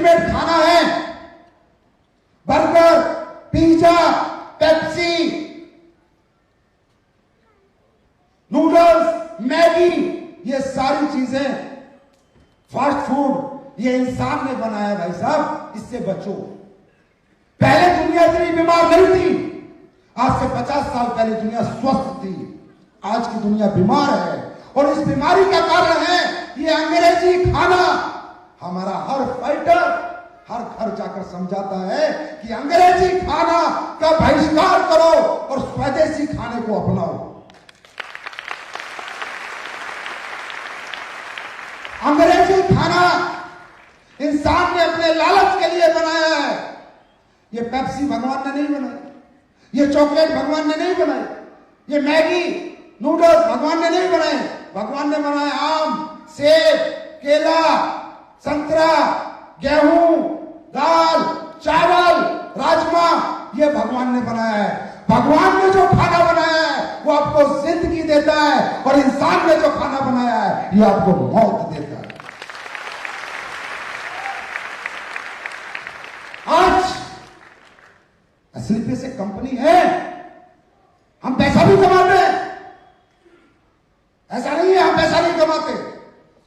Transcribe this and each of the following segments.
Readymade खाना है, burger, pizza, Pepsi, noodles, Maggi, ये सारी चीजें फास्ट फूड ये इंसान ने बनाया भाई साहब, इससे बचो। पहले दुनिया इतनी बीमार नहीं थी, आज से 50 साल पहले दुनिया स्वस्थ थी, आज की दुनिया बीमार है। और इस बीमारी का कारण है ये अंग्रेजी खाना। हमारा हर फाइटर हर घर जाकर समझाता है कि अंग्रेजी खाना का बहिष्कार करो और स्वदेशी खाने को अपनाओ। अंग्रेजी खाना इंसान ने अपने लालच के लिए बनाया है। ये पेप्सी भगवान ने नहीं बनाई, ये चॉकलेट भगवान ने नहीं बनाई, ये मैगी नूडल्स भगवान ने नहीं बनाए। भगवान ने बनाया आम, सेब, केला, संतरा, गेहूं, दाल, चावल, राजमा, ये भगवान ने बनाया है। भगवान ने जो खाना बनाया है वो आपको जिंदगी देता है, और इंसान ने जो खाना बनाया है ये आपको मौत देता है। आज असली पैसे कंपनी है, हम पैसा भी कमाते हैं, ऐसा नहीं है हम पैसा नहीं कमाते,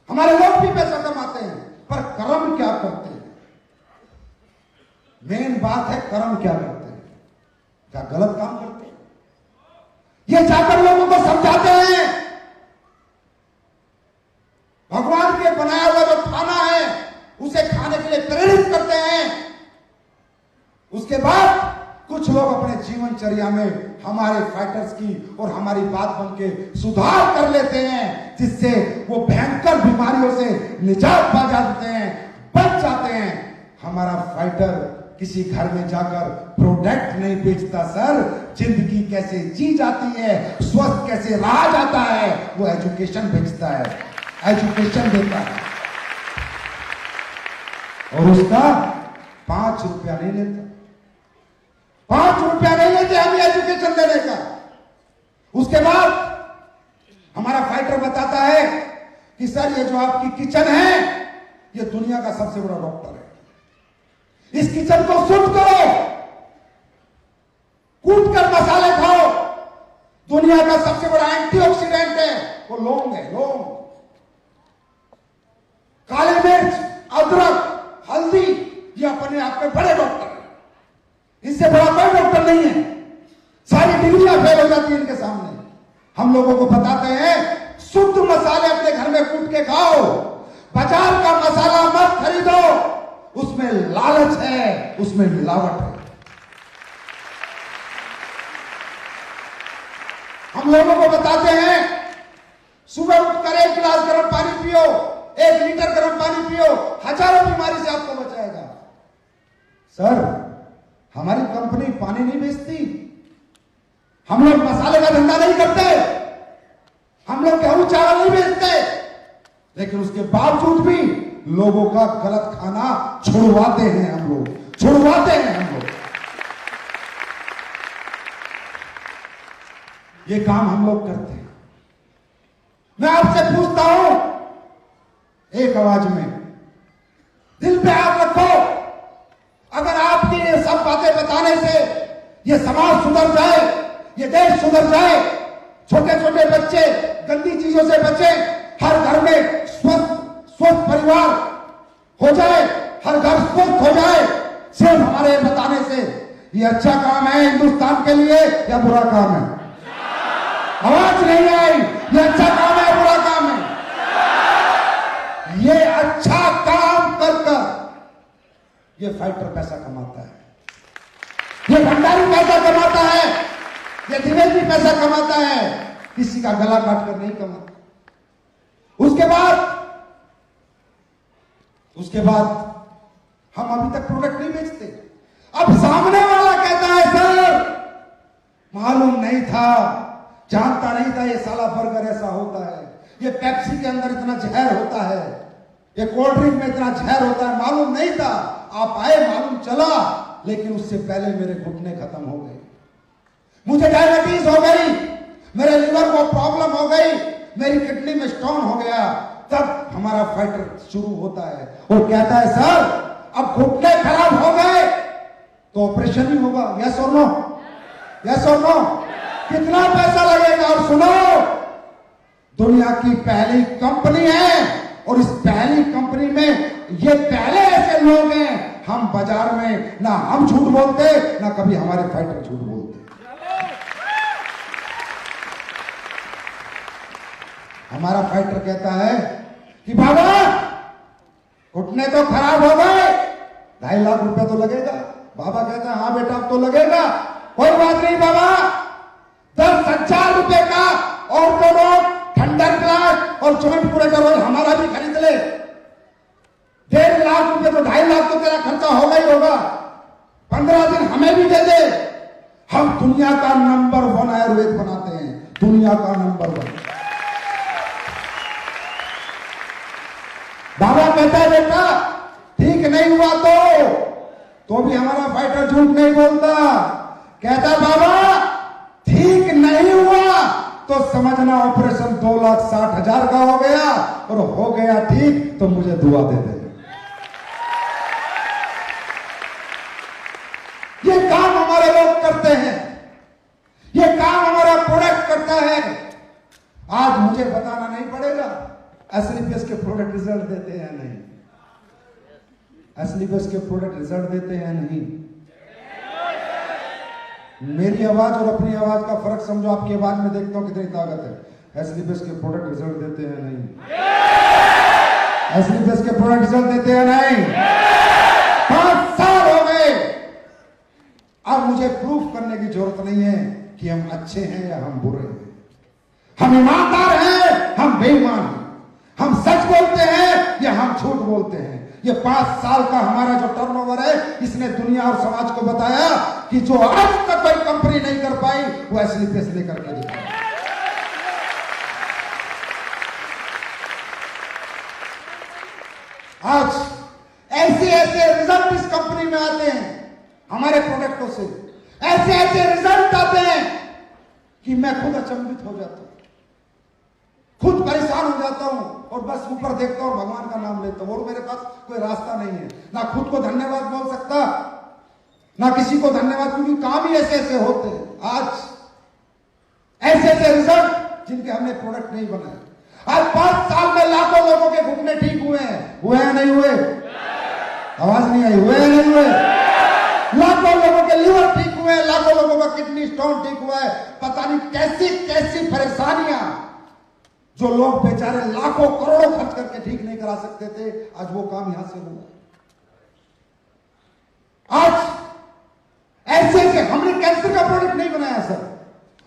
हमारे लोग भी पैसा कमाते हैं, पर कर्म क्या करते हैं? मेन बात है कर्म क्या करते हैं, क्या गलत काम करते हैं? ये जाकर लोगों को समझाते हैं। भगवान के बनाया हुआ जो खाना है उसे खाने के लिए प्रेरित करते हैं। उसके बाद कुछ लोग अपने जीवनचर्या में हमारे फाइटर्स की और हमारी बात बन के सुधार कर लेते हैं, जिससे वो भयंकर बीमारियों से निजात पा जाते हैं, बच जाते हैं। हमारा फाइटर किसी घर में जाकर प्रोडक्ट नहीं बेचता सर, जिंदगी कैसे जी जाती है, स्वस्थ कैसे रहा जाता है, वो एजुकेशन बेचता है, एजुकेशन देता है, और उसका 5 रुपया नहीं लेता। 5 रुपया नहीं लेते हम एजुकेशन देने का। उसके बाद हमारा फाइटर बताता है कि सर ये जो आपकी किचन है ये दुनिया का सबसे बड़ा डॉक्टर है, इस किचन को शुद्ध करो, कूट कर मसाले खाओ, दुनिया का सबसे बड़ा एंटीऑक्सीडेंट है वो लौंग है, लौंग, काली मिर्च, अदरक, हल्दी, ये अपने आप में बड़े डॉक्टर हैं, इससे बड़ा कोई डॉक्टर नहीं है। सारी डिग्रियां फेल हो जाती है इनके सामने। हम लोगों को बताते हैं शुद्ध मसाले अपने घर में कूट के खाओ, बाजार का मसाला मत खरीदो, उसमें लालच है, उसमें मिलावट है। हम लोगों को बताते हैं सुबह उठकर 1 गिलास गर्म पानी पियो, 1 लीटर गर्म पानी पियो, हजारों बीमारी से आपको बचाएगा। सर हमारी कंपनी पानी नहीं बेचती, हम लोग मसाले का धंधा नहीं करते, हम लोग गेहूं चावल नहीं बेचते, लेकिन उसके बावजूद भी लोगों का गलत खाना छुड़वाते हैं हम लोग, छुड़वाते हैं हम लोग। ये काम हम लोग करते हैं। मैं आपसे पूछता हूं एक आवाज में, दिल पे हाथ रखो, अगर आपकी ये सब बातें बताने से ये समाज सुधर जाए, ये देश सुधर जाए, छोटे छोटे बच्चे गंदी चीजों से बचे, हर घर में स्वस्थ परिवार हो जाए, हर घर स्वस्थ हो जाए, सिर्फ हमारे बताने से, ये अच्छा काम है हिंदुस्तान के लिए या बुरा काम है? आवाज नहीं आई, ये अच्छा काम है बुरा काम है? ये अच्छा काम कर कर ये फाइटर पैसा कमाता है, ये भंडारी पैसा कमाता है, ये द्विवेदी पैसा कमाता है, किसी का गला काट कर नहीं कमाता। उसके बाद हम अभी तक प्रोडक्ट नहीं बेचते। अब सामने वाला कहता है सर मालूम नहीं था, जानता नहीं था ये साला बर्गर ऐसा होता है, ये पेप्सी के अंदर इतना जहर होता है, ये कोल्ड ड्रिंक में इतना जहर होता है, मालूम नहीं था, आप आए मालूम चला, लेकिन उससे पहले मेरे घुटने खत्म हो गए, मुझे डायबिटीज हो गई, मेरे लिवर को प्रॉब्लम हो गई, मेरी किडनी में स्टोन हो गया। तब हमारा फाइटर शुरू होता है और कहता है सर अब घुटने खराब हो गए तो ऑपरेशन ही होगा। यस और नो? यस और नो? कितना पैसा लगेगा? और सुनो, दुनिया की पहली कंपनी है और इस पहली कंपनी में ये पहले ऐसे लोग हैं, हम बाजार में ना हम झूठ बोलते ना कभी हमारे फाइटर झूठ बोलते। हमारा फाइटर कहता है कि बाबा घुटने तो खराब हो गए, 2.5 लाख रुपए तो लगेगा। बाबा कहता है हाँ बेटा अब तो लगेगा, कोई बात नहीं बाबा, 10,000 रुपए का ऑर्थोडॉक थंडर क्लास और जॉइंट पूरे का रोल हमारा भी खरीद ले। 1.5 लाख रुपए तो 2.5 लाख तो तेरा खर्चा होगा ही होगा, 15 दिन हमें भी दे दे। हम दुनिया का नंबर 1 आयुर्वेद बनाते हैं, दुनिया का नंबर 1। बाबा कहता है बेटा ठीक नहीं हुआ तो भी हमारा फाइटर झूठ नहीं बोलता। कहता बाबा ठीक नहीं हुआ तो समझना ऑपरेशन 2,60,000 का हो गया, और हो गया ठीक तो मुझे दुआ दे दे। ये काम हमारे लोग करते हैं, ये काम हमारा प्रोडक्ट करता है। आज मुझे बताना नहीं पड़ेगा एसलीपीएस के प्रोडक्ट रिजल्ट देते हैं नहीं, एसलीपीएस के प्रोडक्ट रिजल्ट देते हैं नहीं। मेरी आवाज और अपनी आवाज का फर्क समझो। आपकी आवाज में देखता हूं कितनी ताकत है। एसलीपीएस के प्रोडक्ट रिजल्ट देते हैं नहीं, एसलीपीएस के प्रोडक्ट रिजल्ट देते हैं नहीं। 5 साल हो गए, अब मुझे प्रूफ करने की जरूरत नहीं है कि हम अच्छे हैं या हम बुरे हैं, हम ईमानदार हैं, हम बेईमान हैं, हम सच बोलते हैं या हम झूठ बोलते हैं। ये 5 साल का हमारा जो टर्नओवर है, इसने दुनिया और समाज को बताया कि जो आज तक कोई कंपनी नहीं कर पाई वो एसलीपीएस लेकर के दिखाई। आज ऐसे ऐसे रिजल्ट इस कंपनी में आते हैं हमारे प्रोडक्टों से, ऐसे ऐसे रिजल्ट आते हैं कि मैं खुद अचंभित हो जाता हूं, खुद परेशान हो जाता हूं और बस ऊपर देखता हूं और भगवान का नाम लेता हूं, और मेरे पास कोई रास्ता नहीं है, ना खुद को धन्यवाद बोल सकता ना किसी को धन्यवाद, क्योंकि काम ही ऐसे ऐसे होते हैं। आज ऐसे ऐसे रिजल्ट जिनके हमने प्रोडक्ट नहीं बनाए। आज 5 साल में लाखों लोगों के घुटने ठीक हुए हैं नहीं हुए? आवाज नहीं आई, हुए नहीं हुए? लाखों लोगों के लीवर ठीक हुए हैं, लाखों लोगों का किडनी स्टोन ठीक हुआ है। पता नहीं कैसी कैसी परेशानियां जो लोग बेचारे लाखों करोड़ों खर्च करके ठीक नहीं करा सकते थे, आज वो काम यहां से हुआ। आज ऐसे ऐसे हमने कैंसर का प्रोडक्ट नहीं बनाया सर,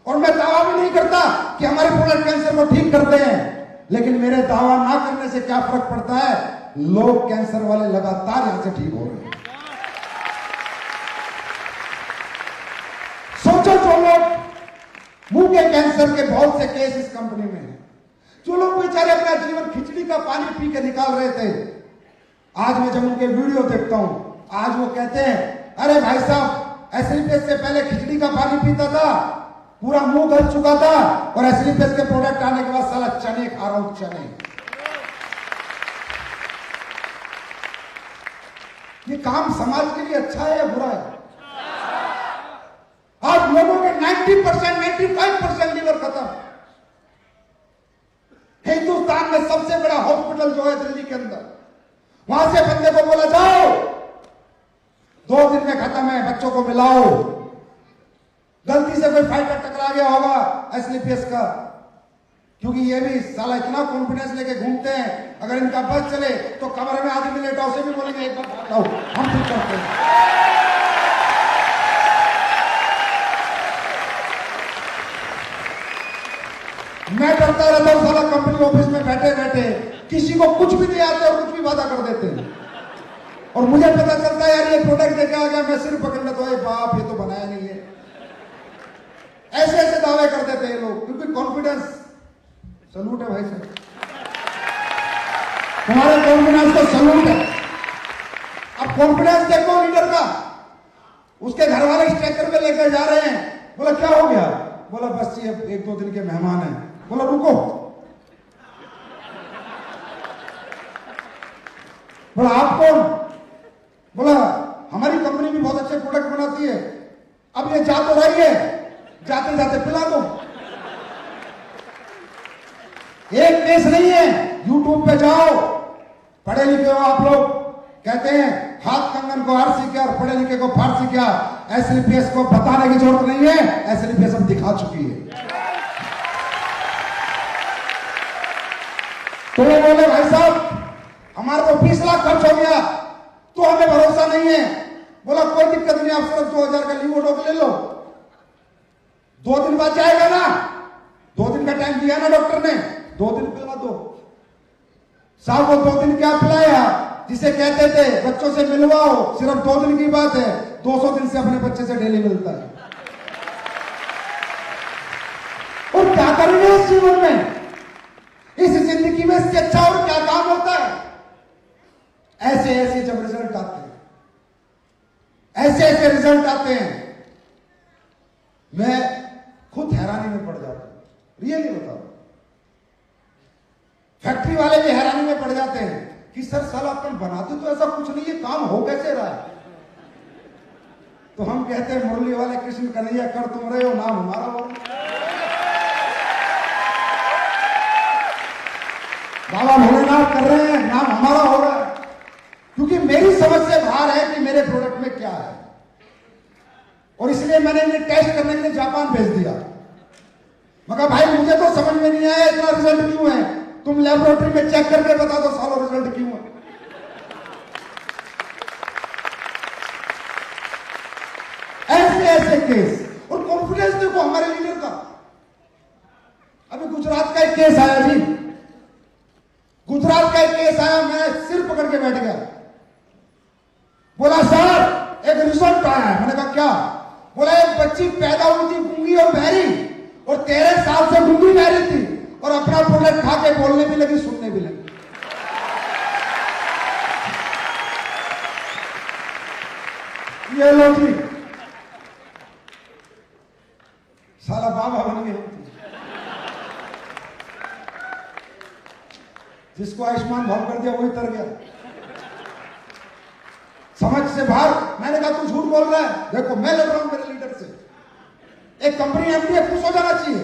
और मैं दावा भी नहीं करता कि हमारे प्रोडक्ट कैंसर को ठीक करते हैं, लेकिन मेरे दावा ना करने से क्या फर्क पड़ता है, लोग कैंसर वाले लगातार यहां से ठीक हो रहे हैं। सोचो जो लोग मुंह के कैंसर के बहुत से केस इस कंपनी में हैं, जो लोग बेचारे अपना जीवन खिचड़ी का पानी पी के निकाल रहे थे, आज मैं जब उनके वीडियो देखता हूं, आज वो कहते हैं अरे भाई साहब एसलीपीएस से पहले खिचड़ी का पानी पीता था, पूरा मुंह गल चुका था, और एसलीपीएस के प्रोडक्ट आने के बाद साला चने खा रहा हूं, चने। ये काम समाज के लिए अच्छा है या बुरा है? आज लोगों के 90% 95% लीवर खत्म। हिंदुस्तान में सबसे बड़ा हॉस्पिटल जो है दिल्ली के अंदर, वहां से बंदे को बोला जाओ 2 दिन में खत्म है, बच्चों को मिलाओ। गलती से कोई फाइटर टकरा गया होगा एसलीपीएस का, क्योंकि ये भी साला इतना कॉन्फिडेंस लेके घूमते हैं, अगर इनका बस चले तो कमरे में आदमी लेटा उसे भी बोलेंगे एक बार आओ हम ठीक करते हैं। मैं डरता रहता हूं साला कंपनी ऑफिस में बैठे बैठे किसी को कुछ भी दे आते और कुछ भी वादा कर देते हैं, और मुझे पता चलता है यार ये प्रोडक्ट देके आ गया, मैं सिर्फ पकड़ लेता हूं बाप ये तो बनाया नहीं है। ऐसे ऐसे दावे कर देते हैं लोग, क्योंकि कॉन्फिडेंस। सलूट है भाई साहब, तुम्हारे कॉन्फिडेंस को सलूट है। अब कॉन्फिडेंस देखो लीडर का, उसके घर वाले स्ट्रेचर में लेकर जा रहे हैं, बोला क्या हो गया? बोला बस ये 1-2 दिन के मेहमान हैं। बोला रुको, बोला आप कौन? बोला हमारी कंपनी भी बहुत अच्छे प्रोडक्ट बनाती है, अब ये जा तो रही है, जाते जाते पिला दो। एक केस नहीं है, यूट्यूब पे जाओ, पढ़े लिखे हो आप लोग, कहते हैं हाथ कंगन को आरसी क्या और पढ़े लिखे को फारसी क्या। एसएलपीएस को बताने की जरूरत नहीं है, एसएलपीएस अब दिखा चुकी है। तो वो बोले भाई साहब हमारे को 20 लाख खर्च हो गया, तो हमें भरोसा नहीं है। बोला कोई दिक्कत नहीं, आप सिर्फ 2000 का लीवोडोक ले लो, 2 दिन बाद जाएगा ना, 2 दिन का टाइम दिया ना डॉक्टर ने, 2 दिन पिला दो। साहब वो 2 दिन क्या पिलाया, जिसे कहते थे बच्चों से मिलवाओ, सिर्फ 2 दिन की बात है, 200 दिन से अपने बच्चे से डेली मिलता है। और क्या करेंगे इस जीवन में, इस जिंदगी में इससे अच्छा और क्या काम होता है। ऐसे ऐसे जब रिजल्ट आते हैं, ऐसे ऐसे रिजल्ट आते हैं, मैं खुद हैरानी में पड़ जाता हूं, रियली बता रहा हूं। फैक्ट्री वाले भी हैरानी में पड़ जाते हैं कि सर साला अपन बनाते तो ऐसा कुछ नहीं है, काम हो कैसे रहा है। तो हम कहते हैं मुरली वाले कृष्ण कन्हैया कर तुम रहे हो, नाम हमारा हो, बाबा भोलेनाथ कर रहे हैं, नाम हमारा हो रहा है। क्योंकि मेरी समझ से बाहर है कि मेरे प्रोडक्ट में क्या है, और इसलिए मैंने इन्हें टेस्ट करने के लिए जापान भेज दिया। मगर भाई मुझे तो समझ में नहीं आया इतना रिजल्ट क्यों है, तुम लेबोरेटरी में चेक करके बता दो सालों रिजल्ट क्यों है। ऐसे ऐसे केस, और कॉन्फिडेंस देखो हमारे लीडर का। अभी गुजरात का एक केस आया जी, गुजरात का एक केस आया, मैं सिर पकड़ के बैठ गया। बोला सर एक रिजल्ट आया है। मैंने कहा क्या? बोला एक बच्ची पैदा हुई थी गूंगी और बहरी, और 13 साल से गूंगी बहरी थी, और अपना प्रोडक्ट खा के बोलने भी लगी, सुनने भी लगी। ये लो जी, साला बाबा बन गए। जिसको आयुष्मान भाव कर दिया वही तर गया, समझ से बाहर। मैंने कहा तू झूठ बोल रहा है, देखो मैं लड़ रहा हूं मेरे लीडर से। एक कंपनी एमडी खुश हो जाना चाहिए,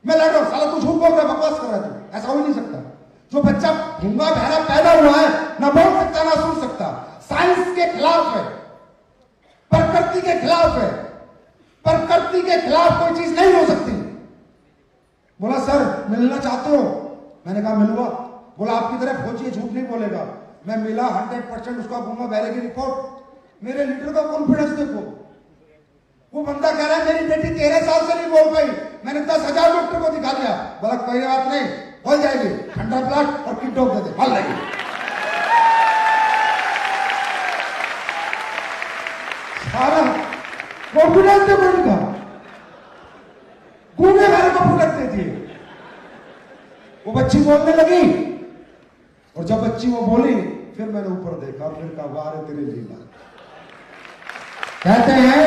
मैं लड़ रहा हूं, साला तू झूठ बोल रहा है, बकवास कर रहा है तू, ऐसा हो ही नहीं सकता। जो बच्चा गूंगा बहरा पैदा हुआ है, ना बोल सकता ना सुन सकता, साइंस के खिलाफ है, प्रकृति के खिलाफ है, प्रकृति के खिलाफ कोई चीज नहीं हो सकती। बोला सर मिलना चाहते हो? मैंने कहा मिलूंगा। बोला आपकी तरह फौजी झूठ नहीं बोलेगा। मैं मिला, 100% उसका गूंगा बहरे की रिपोर्ट। मेरे लीडर का कॉन्फिडेंस देखो, वो बंदा कह रहा है मेरी बेटी 13 साल से नहीं बोल पाई, मैंने 10,000 डॉक्टर को दिखा दिया। बोला कोई बात नहीं, बोल जाएगी, ठंडा प्लाट और किट दे दे, हल जाएगी। सारा कॉन्फिडेंस देखो इनका, गूंगे बहरे को प्रोडक्ट दे दिए। वो बच्ची बोलने लगी, और जब बच्ची वो बोली, फिर मैंने ऊपर देखा और फिर कहा वाह रे तेरी लीला। कहते हैं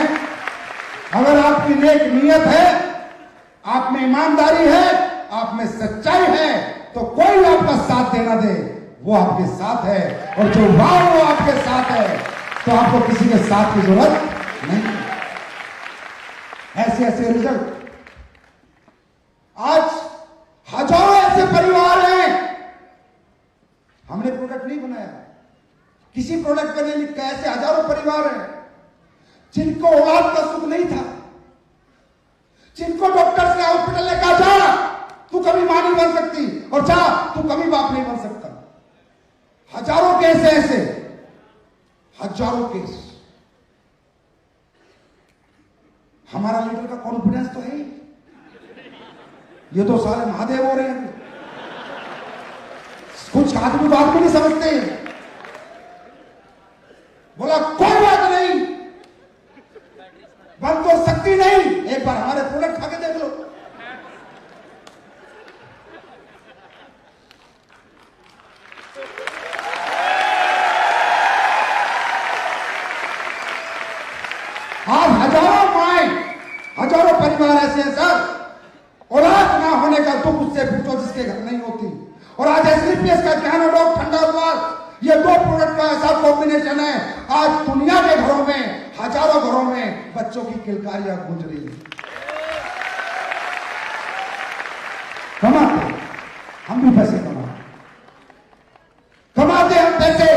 अगर आपकी नेक नियत है, आप में ईमानदारी है, आप में सच्चाई है, तो कोई आपका साथ देना दे, वो आपके साथ है। और जो वाह वो आपके साथ है, तो आपको किसी के साथ की जरूरत नहीं। ऐसे ऐसे रिजल्ट, आज हजारों ऐसे परिवार हैं, हमने प्रोडक्ट नहीं बनाया, किसी प्रोडक्ट पे नहीं लिखा, ऐसे हजारों परिवार हैं जिनको औलाद का सुख नहीं था, जिनको डॉक्टर ने हॉस्पिटल ने कहा जा तू कभी मां नहीं बन सकती, और जा तू कभी बाप नहीं बन सकता। हजारों केस ऐसे, हजारों केस। हमारा लीडर का कॉन्फिडेंस तो है ही, ये तो सारे महादेव हो रहे हैं। कुछ आदमी बात भी नहीं समझते। बोला कोई बात नहीं, बन तो सकती नहीं, एक बार हमारे प्रोडक्ट खा के देख लो। आज हजारों माए, हजारों परिवार ऐसे हैं सर, औलाद ना होने का दुख उससे पूछो जिसके घर नहीं होती। और आज एसएलपीएस का ज्ञानोडॉक ठंडा हुआ, ये 2 प्रोडक्ट का ऐसा कॉम्बिनेशन है, आज दुनिया के घरों में, हजारों घरों में बच्चों की किलकारियां गूंज रही है। कमाते हम भी पैसे कमाते हम पैसे,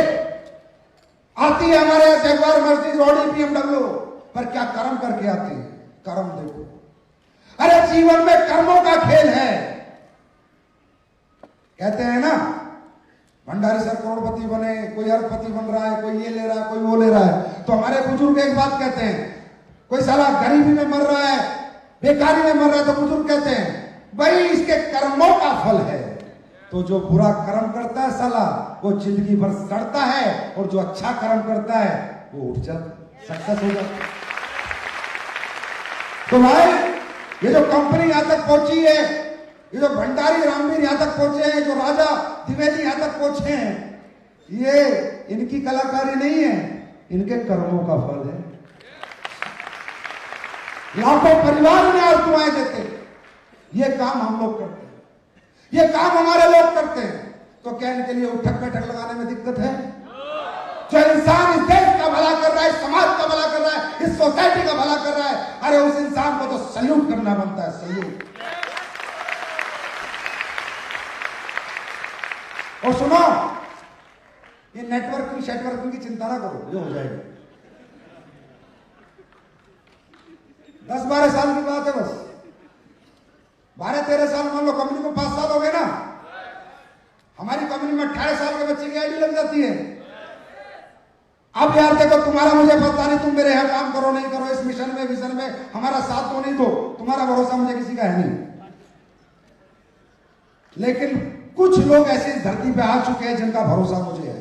आती है हमारे जगवार मर्सिडीज, ऑडी, BMW, पर क्या कर्म करके आती है? कर्म देखो। अरे जीवन में कर्मों का खेल है। कहते हैं ना, भंडारी सर करोड़पति बने, कोई अरबपति बन रहा है, कोई ये ले रहा है, कोई वो ले रहा है। तो हमारे बुजुर्ग एक बात कहते हैं, कोई साला गरीबी में मर रहा है, बेकारी में मर रहा है, तो बुजुर्ग कहते हैं भाई इसके कर्मों का फल है। तो जो बुरा कर्म करता है साला, वो जिंदगी भर सड़ता है, और जो अच्छा कर्म करता है वो उठ जाता, सक्सेस हो जाता। तो भाई ये जो कंपनी यहां तक पहुंची है, ये जो भंडारी रामवीर यहां तक पहुंचे हैं, जो राजा द्विवेदी यहां तक पहुंचे हैं, ये इनकी कलाकारी नहीं है, इनके कर्मों का फल है। लाखों परिवार में आरतुआएं देते, ये काम हम लोग करते हैं, ये काम हमारे लोग करते हैं। तो क्या इनके लिए उठक बैठक लगाने में दिक्कत है? जो इंसान इस देश का भला कर रहा है, समाज का भला कर रहा है, इस सोसाइटी का भला कर रहा है, अरे उस इंसान को तो सल्यूट करना बनता है, सल्यूट। और सुनो, ये नेटवर्किंग की चिंता ना करो, ये हो जाएगा। 10-12 साल की बात है बस। 12-13 साल, मान लो कंपनी को 5 साल हो गए ना, हमारी कंपनी में 18 साल के बच्चे की आईडी लग जाती है। अब यार देखो, तुम्हारा मुझे पता नहीं, तुम मेरे यहां काम करो नहीं करो, इस मिशन में विजन में हमारा साथ तो नहीं दो, तुम्हारा भरोसा मुझे किसी का है नहीं। लेकिन कुछ लोग ऐसी धरती पे आ चुके हैं जिनका भरोसा मुझे है।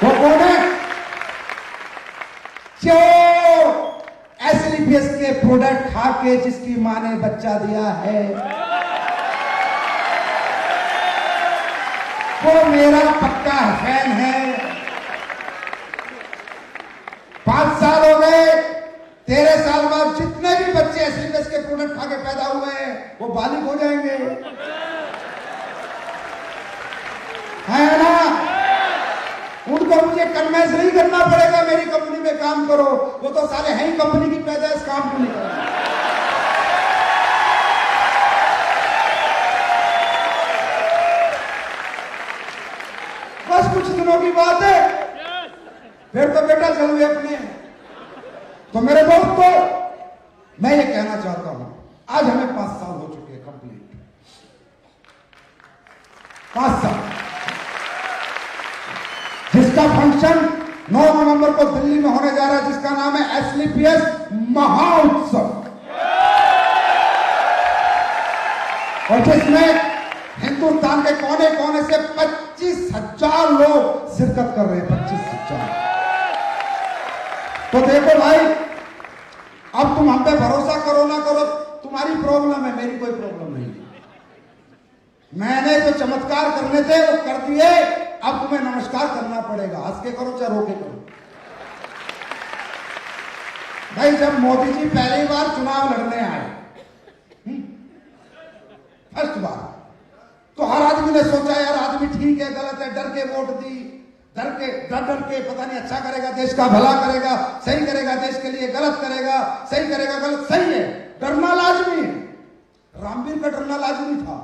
वो कौन है? जो एसलीपीएस के प्रोडक्ट खा के जिसकी मां ने बच्चा दिया है, वो मेरा पक्का फैन है। 5 साल हो गए, 13 साल बाद जितने भी बच्चे एसलीपीएस के प्रोडक्ट खा के पैदा हुए हैं, वो बालिग हो जाएंगे, है ना? उनको मुझे कन्वेंस नहीं करना पड़ेगा मेरी कंपनी में काम करो, वो तो सारे हैं ही कंपनी की पैदाइश, काम क्यों नहीं करेंगे? बस कुछ दिनों की बात है, फिर तो बेटा चलो अपने। तो मेरे दोस्तों, मैं ये कहना चाहता हूं, आज हमें 5 साल हो चुके हैं कंप्लीट, 5 साल, जिसका फंक्शन 9 नवंबर को दिल्ली में होने जा रहा है, जिसका नाम है एसलीपीएस महाउत्सव, और जिसमें हिंदुस्तान के कोने कोने से 25,000 लोग शिरकत कर रहे हैं, 25,000। तो देखो भाई, अब तुम हम पे भरोसा करो ना करो, तुम्हारी प्रॉब्लम है, मेरी कोई प्रॉब्लम नहीं है। मैंने जो चमत्कार करने थे वो कर दिए, अब तुम्हें नमस्कार करना पड़ेगा, हंस के करो चाहे रो के करो। भाई जब मोदी जी पहली बार चुनाव लड़ने आए, फर्स्ट बार, तो हर आदमी ने सोचा यार आदमी ठीक है, गलत है, डर के वोट दी, डर के पता नहीं अच्छा करेगा, देश का भला करेगा, सही करेगा देश के लिए, गलत करेगा, सही करेगा, गलत, सही है, डरना लाजमी है। रामवीर का डरना लाजमी था।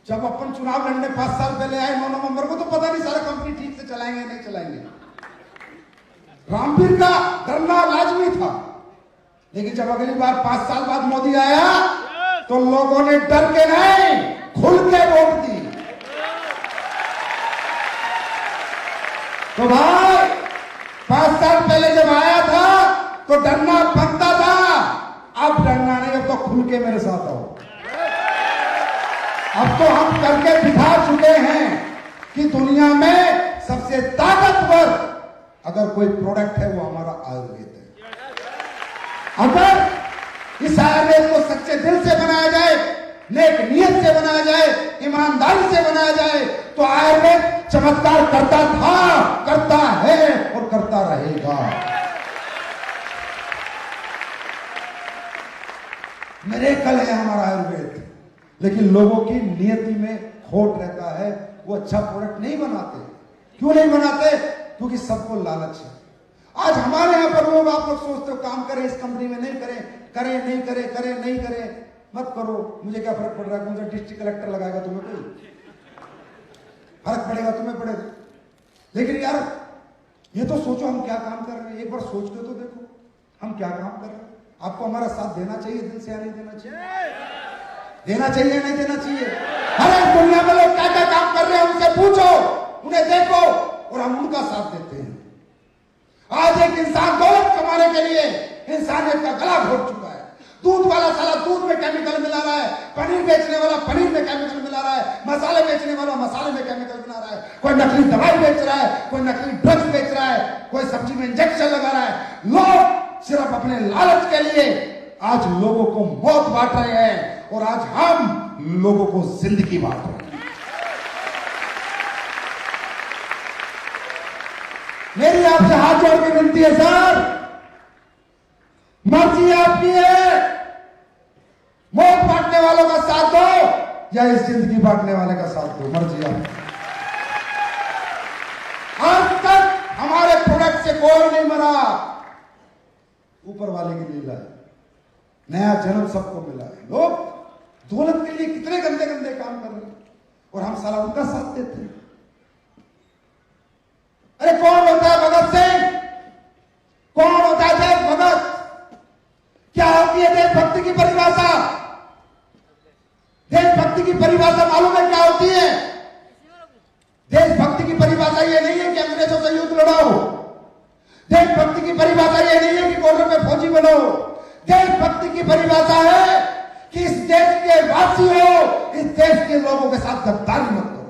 जब अपन चुनाव लड़ने 5 साल पहले आए 9 नवंबर को, तो पता नहीं सारा कंपनी ठीक से चलाएंगे नहीं चलाएंगे, रामवीर का डरना लाजमी था। लेकिन जब अगली बार 5 साल बाद मोदी आया, तो लोगों ने डर के नहीं, खुल के वोट दी। तो भाई 5 साल पहले जब आया था तो डरना बनता था, अब डरना नहीं, अब तो खुल के मेरे साथ आओ। अब तो हम करके दिखा चुके हैं कि दुनिया में सबसे ताकतवर अगर कोई प्रोडक्ट है वो हमारा आयुर्वेद है। अगर इस आयुर्वेद को सच्चे दिल से बनाया जाए, नेक नियत से बनाया जाए, ईमानदारी से बनाया जाए, तो आयुर्वेद चमत्कार करता था, करता है और करता रहेगा। मिरेकल है हमारा आयुर्वेद। लेकिन लोगों की नियति में खोट रहता है, वो अच्छा प्रोडक्ट नहीं बनाते। क्यों नहीं बनाते? क्योंकि सबको लालच है। आज हमारे यहां पर लोग, आप लोग सोचते हो काम करें इस कंपनी में, नहीं करें, करें नहीं करें, करें नहीं करें, मत करो, मुझे क्या फर्क पड़ रहा है? कौन सा डिस्ट्रिक्ट कलेक्टर लगाएगा तुम्हें? कोई फर्क पड़ेगा? तुम्हें पड़ेगा। लेकिन यार ये तो सोचो हम क्या काम कर रहे हैं, एक बार सोच के तो देखो हम क्या काम कर रहे हैं। आपको हमारा साथ देना चाहिए दिल से या नहीं देना चाहिए? देना चाहिए या नहीं देना चाहिए? अरे दुनिया में लोग क्या क्या काम कर रहे हैं उनसे पूछो, उन्हें देखो, और हम उनका साथ देते हैं। आज एक इंसान दौलत कमाने के लिए इंसानियत का गला घोट चुका है। दूध वाला साला दूध में केमिकल मिला रहा है, पनीर बेचने वाला पनीर में केमिकल मिला रहा है, मसाले बेचने वाला मसाले में केमिकल मिला रहा है, कोई नकली दवाई बेच रहा है, कोई नकली ड्रग्स बेच रहा है, कोई सब्जी में इंजेक्शन लगा रहा है। लोग सिर्फ अपने लालच के लिए आज लोगों को मौत बांट रहे हैं, और आज हम लोगों को जिंदगी बांट रहे हैं। मेरी आपसे हाथ जोड़ के विनती है सर, मर्जी आपकी है, मौत बांटने वालों का साथ दो या इस जिंदगी बांटने वाले का साथ दो, मर्जी आपकी। आज तक हमारे प्रोडक्ट से कोई नहीं मरा, ऊपर वाले की लीला है, नया जन्म सबको मिला है। लोग दौलत के लिए कितने गंदे गंदे काम कर रहे हैं और हम साला उनका साथ देते हैं। अरे कौन होता है भगत सिंह? कौन होता है देशभक्त? क्या होती है देशभक्ति की परिभाषा? देशभक्ति की परिभाषा मालूम है क्या होती है? देशभक्ति की परिभाषा यह नहीं है कि अंग्रेजों से युद्ध लड़ो। देशभक्ति की परिभाषा यह नहीं है कि बॉर्डर पे फौजी बनो। देशभक्ति की परिभाषा है कि इस देश के वासी हो, इस देश के लोगों के साथ गद्दारी मत करो।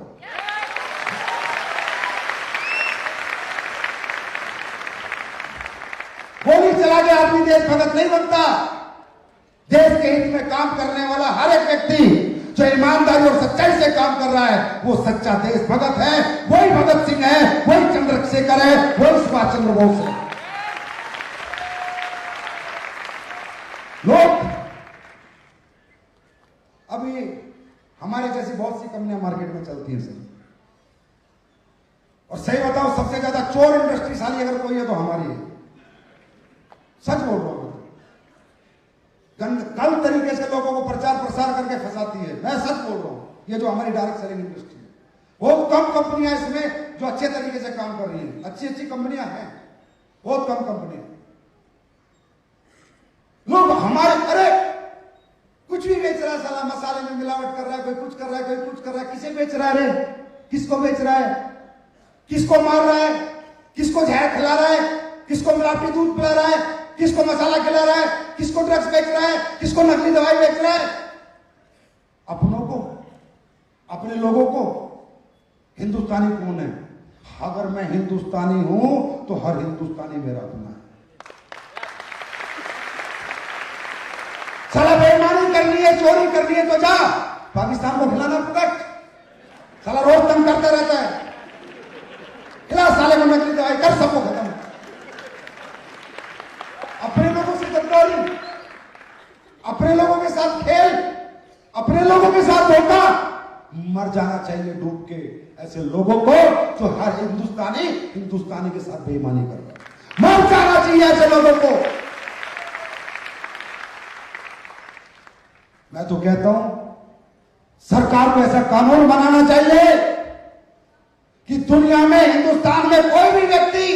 गोली चला के आदमी देशभक्त नहीं बनता। देश के हित में काम करने वाला हर एक व्यक्ति जो ईमानदारी और सच्चाई से काम कर रहा है वो सच्चा देशभक्त है। वही भगत सिंह है, वही चंद्रशेखर है, वही सुभाष चंद्र बोस है। लोग अभी हमारे जैसी बहुत सी कंपनियां मार्केट में चलती हैं सर, और सही बताओ सबसे ज्यादा चोर इंडस्ट्रीशाली अगर कोई है तो हमारी है। सच बोल रहा हूं, गलत तरीके से लोगों को प्रचार प्रसार करके फंसाती है। मैं सच बोल रहा हूं, ये जो हमारी डायरेक्ट सेलिंग इंडस्ट्री है, बहुत कम कंपनियां इसमें जो अच्छे तरीके से काम कर रही हैं। अच्छी अच्छी कंपनियां हैं, बहुत कम कंपनियां। लोग हमारे, अरे कुछ भी बेच रहा है साला, मसाले में मिलावट कर रहा है, कोई कुछ कर रहा है, कोई कुछ कर रहा है। किसे बेच रहा है रे? किसको बेच रहा है? किसको मार रहा है? किसको जहर खिला रहा है? किसको मिलावटी दूध पिला रहा है? किसको मसाला खिला रहा है? किसको ड्रग्स बेच रहा है? किसको नकली दवाई बेच रहा है? अपनों को, अपने लोगों को। हिंदुस्तानी कौन है? अगर मैं हिंदुस्तानी हूं तो हर हिंदुस्तानी मेरा अपना है। साला बेईमानी करनी है, चोरी करनी है तो जा पाकिस्तान को खिलाना प्रोडक्ट। साला रोज तंग करते रहता है, खिला साले को नकली दवाई, कर सबको खत्म। अपने लोगों से गद्दारी, अपने लोगों के साथ खेल, अपने लोगों के साथ धोखा। मर जाना चाहिए डूब के ऐसे लोगों को जो हर हिंदुस्तानी के साथ बेईमानी कर रहा है। मर जाना चाहिए ऐसे लोगों को। मैं तो कहता हूं सरकार को ऐसा कानून बनाना चाहिए कि दुनिया में, हिंदुस्तान में कोई भी व्यक्ति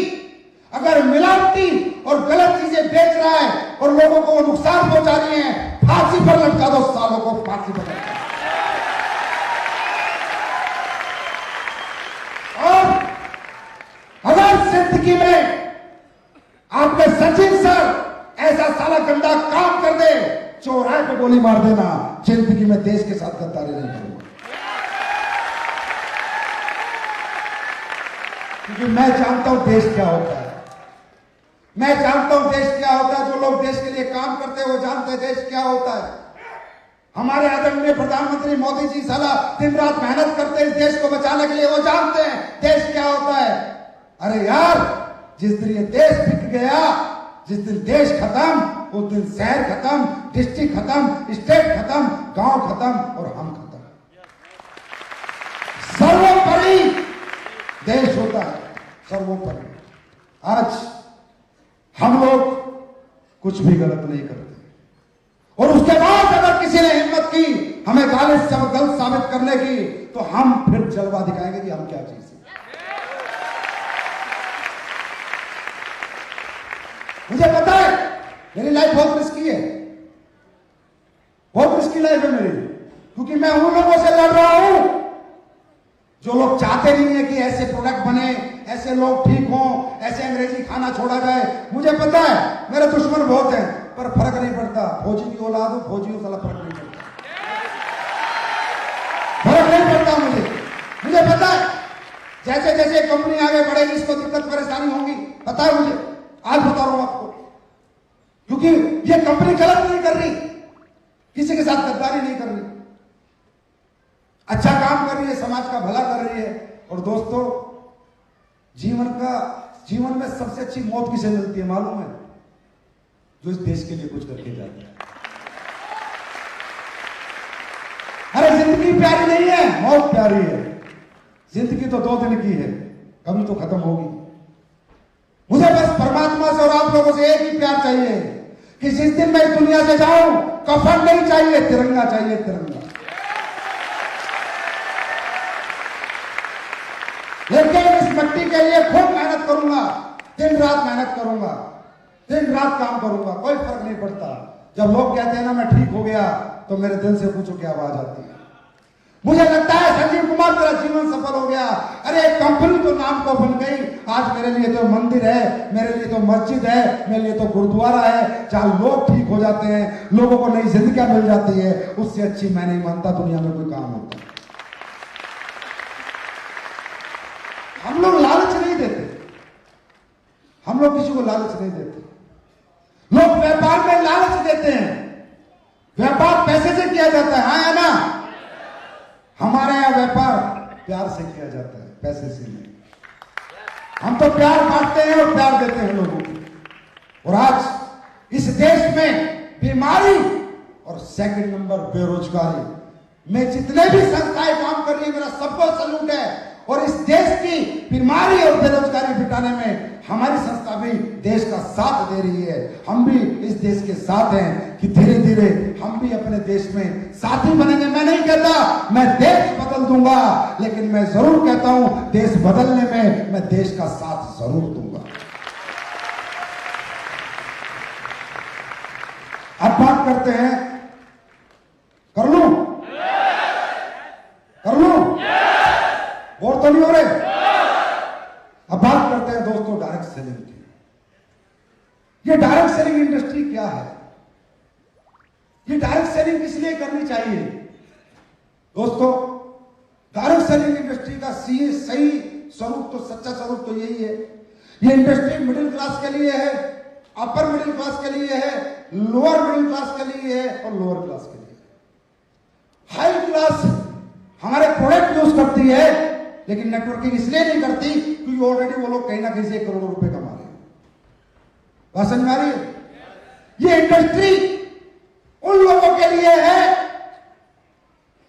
अगर मिलावटी और गलत चीजें बेच रहा है और लोगों को नुकसान पहुंचा रही है, फांसी पर लटका दो, सालों को फांसी पर लटका दो। और अगर जिंदगी में आपके सचिन सर ऐसा साला गंदा काम कर दे, चौराहे पे गोली मार देना, जिंदगी में देश के साथ गद्दारी नहीं करूंगा। क्योंकि मैं जानता हूं देश क्या होता है। मैं जानता हूं देश क्या होता है। जो लोग देश के लिए काम करते हैं वो जानते हैं देश क्या होता है। हमारे आदरणीय प्रधानमंत्री मोदी जी साला दिन रात मेहनत करते हैं इस देश को बचाने के लिए, वो जानते हैं देश क्या होता है। अरे यार, जिस दिन ये देश बिक गया, जिस दिन देश खत्म, उस दिन शहर खत्म, डिस्ट्रिक्ट खत्म, स्टेट खत्म, गांव खत्म और हम खत्म। सर्वोपरि देश होता है सर्वोपरि। आज हम लोग कुछ भी गलत नहीं करते, और उसके बाद अगर किसी ने हिम्मत की हमें गलत साबित करने की, तो हम फिर जलवा दिखाएंगे कि हम क्या चीज है। मुझे पता है मेरी लाइफ बहुत रिस्की है, बहुत रिस्की लाइफ है मेरी, क्योंकि मैं उन लोगों से लड़ रहा हूं जो लोग चाहते नहीं है कि ऐसे प्रोडक्ट बने, ऐसे लोग ठीक हों, ऐसे अंग्रेजी खाना छोड़ा जाए। मुझे पता है मेरे दुश्मन बहुत हैं, पर फर्क नहीं पड़ता। फौजी की औलाद हो, फौजी हो, साला फर्क नहीं पड़ता, फर्क नहीं पड़ता मुझे पता है जैसे जैसे कंपनी आगे बढ़ेगी इसको दिक्कत परेशानी होगी, पता है मुझे। आज बता रहा हूं आपको, क्योंकि ये कंपनी गलत नहीं कर रही, किसी के साथ गद्दारी नहीं कर रही, अच्छा काम कर रही है, समाज का भला कर रही है। और दोस्तों, जीवन में सबसे अच्छी मौत किसे मिलती है मालूम है? जो इस देश के लिए कुछ करके जाता है। अरे जिंदगी प्यारी नहीं है, मौत प्यारी है। जिंदगी तो 2 दिन की है, कभी तो खत्म होगी। मुझे बस परमात्मा से और आप लोगों से एक ही प्यार चाहिए कि जिस दिन मैं इस दुनिया से जाऊं, कफन नहीं चाहिए, तिरंगा चाहिए, तिरंगा। लेकिन इस मिट्टी के लिए खूब मेहनत करूंगा, दिन रात मेहनत करूंगा, दिन रात काम करूंगा, कोई फर्क नहीं पड़ता। जब लोग कहते हैं ना मैं ठीक हो गया, तो मेरे दिल से पूछो क्या आवाज आती है? मुझे लगता है संजीव कुमार तेरा जीवन सफल हो गया। अरे कंपनी तो नाम को बन गई, आज मेरे लिए तो मंदिर है, मेरे लिए तो मस्जिद है, मेरे लिए तो गुरुद्वारा है, जहां लोग ठीक हो जाते हैं, लोगों को नई जिंदगी मिल जाती है। उससे अच्छी मैं नहीं मानता दुनिया में कोई काम होता। हम लोग लालच नहीं देते, हम लोग किसी को लालच नहीं देते। लोग व्यापार में लालच देते हैं, व्यापार पैसे से किया जाता है, हाँ या ना? हमारे यहां व्यापार प्यार से किया जाता है, पैसे से नहीं। हम तो प्यार बांटते हैं और प्यार देते हैं लोगों को। और आज इस देश में बीमारी और सेकंड नंबर बेरोजगारी में जितने भी संस्थाएं काम कर रही है, मेरा सबको सैल्यूट है। और इस देश की बीमारी और बेरोजगारी मिटाने में हमारी संस्था भी देश का साथ दे रही है। हम भी इस देश के साथ हैं कि धीरे धीरे हम भी अपने देश में साथी बनेंगे। मैं नहीं कहता मैं देश बदल दूंगा, लेकिन मैं जरूर कहता हूं देश बदलने में मैं देश का साथ जरूर दूंगा। अब बात करते हैं, कर लूं और तो नहीं हो रहे। अब बात करते हैं दोस्तों डायरेक्ट सेलिंग की। ये डायरेक्ट सेलिंग इंडस्ट्री क्या है? ये डायरेक्ट सेलिंग किस लिए करनी चाहिए? दोस्तों, डायरेक्ट सेलिंग इंडस्ट्री का सही स्वरूप तो, सच्चा स्वरूप तो यही है। ये इंडस्ट्री मिडिल क्लास के लिए है, अपर मिडिल क्लास के लिए है, लोअर मिडिल क्लास के लिए है और लोअर क्लास के लिए। हाई क्लास हमारे प्रोडक्ट यूज करती है, लेकिन नेटवर्किंग इसलिए नहीं करती क्योंकि ऑलरेडी वो लोग कहीं ना कहीं से 1 करोड़ रुपए कमा रहे हैं। बात समझ में आ रही है? ये इंडस्ट्री उन लोगों के लिए है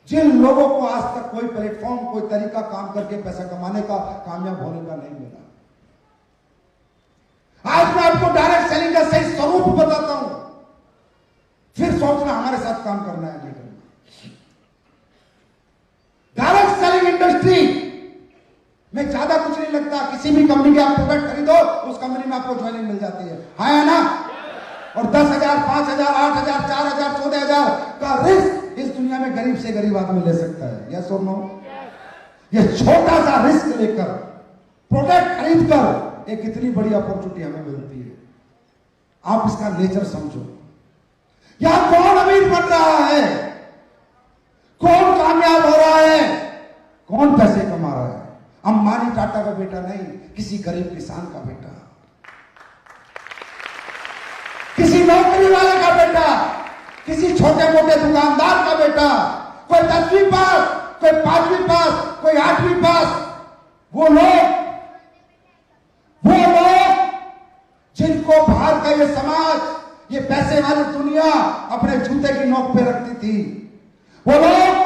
जिन लोगों को आज तक कोई प्लेटफॉर्म, कोई तरीका काम करके पैसा कमाने का, कामयाब होने का नहीं मिला। आज मैं आपको डायरेक्ट सेलिंग का सही स्वरूप बताता हूं, फिर सोचना हमारे साथ काम करना है नहीं करना। डायरेक्ट सेलिंग इंडस्ट्री में ज्यादा कुछ नहीं लगता। किसी भी कंपनी के आप प्रोडक्ट खरीदो, उस कंपनी में आपको ज्वाइनिंग मिल जाती है, हाँ या ना? और 10,000, 5,000, 8,000, 4,000, 14,000 का रिस्क इस दुनिया में गरीब से गरीब आदमी ले सकता है, यस और नो? ये छोटा सा रिस्क लेकर प्रोडक्ट खरीद कर एक इतनी बड़ी अपॉर्चुनिटी हमें मिलती है। आप इसका नेचर समझो। यहां कौन अमीर बन रहा है, कौन कामयाब हो रहा है, कौन पैसे कमा रहा है? अंबानी टाटा का बेटा नहीं, किसी गरीब किसान का बेटा, किसी नौकरी वाले का बेटा, किसी छोटे मोटे दुकानदार का बेटा, कोई 10वीं पास, कोई 5वीं पास, कोई 8वीं पास। वो लोग जिनको बाहर का ये समाज, ये पैसे वाली दुनिया अपने जूते की नोक पे रखती थी, वो लोग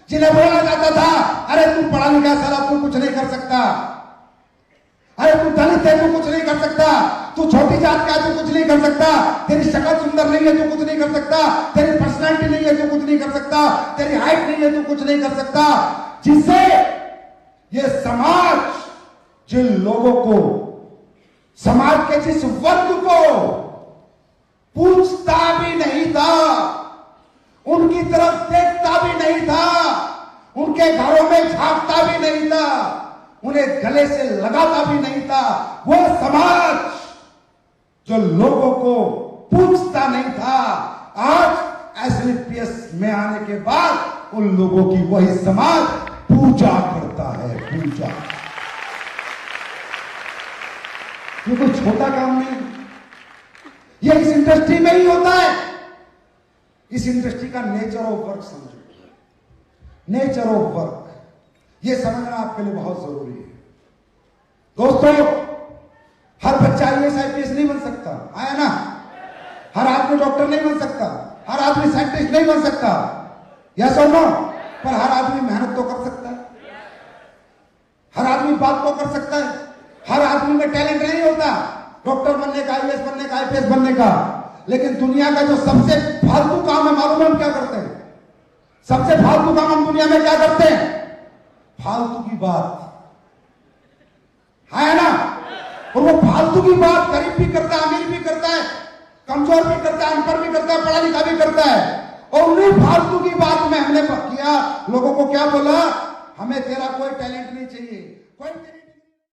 जिन्हें बोला जाता था अरे तू पढ़ा लिखा साला, तू कुछ नहीं कर सकता, अरे तू दलित है, तू कुछ नहीं कर सकता, तू छोटी जात का है, तू कुछ नहीं कर सकता, तेरी शक्ल सुंदर नहीं है, तू कुछ नहीं कर सकता, तेरी पर्सनैलिटी नहीं है, तू कुछ नहीं कर सकता, तेरी हाइट नहीं है, तू कुछ नहीं कर सकता। जिससे ये समाज जिन लोगों को, समाज के जिस वर्ग को पूछता भी नहीं था, उनकी तरफ देखता भी नहीं था, उनके घरों में झांकता भी नहीं था, उन्हें गले से लगाता भी नहीं था, वो समाज जो लोगों को पूछता नहीं था, आज एसएलपीएस में आने के बाद उन लोगों की वही समाज पूजा करता है। पूजा ये कोई छोटा काम नहीं, ये इस इंडस्ट्री में ही होता है। इस इंडस्ट्री का नेचर ऑफ वर्क समझो, नेचर ऑफ वर्क ये समझना आपके लिए बहुत जरूरी है। दोस्तों, हर बच्चा आईएएस आईपीएस नहीं बन सकता, आया ना? हर आदमी डॉक्टर नहीं बन सकता, हर आदमी साइंटिस्ट नहीं बन सकता, यस और नो? पर हर आदमी मेहनत तो कर सकता है, हर आदमी बात तो कर सकता है, हर आदमी में टैलेंट नहीं होता डॉक्टर बनने का, आईएएस बनने का, आईपीएस बनने का। लेकिन दुनिया का जो सबसे फालतू काम है, मालूम है हम क्या करते हैं? सबसे फालतू काम हम दुनिया में क्या करते हैं? फालतू की बात, है ना? और वो फालतू की बात गरीब भी करता है, अमीर भी करता है, कमजोर भी करता है, अनपढ़ भी करता है, पढ़ा लिखा भी करता है। और उन्हीं फालतू की बात में हमने किया, लोगों को क्या बोला? हमें तेरा कोई टैलेंट नहीं चाहिए, कोई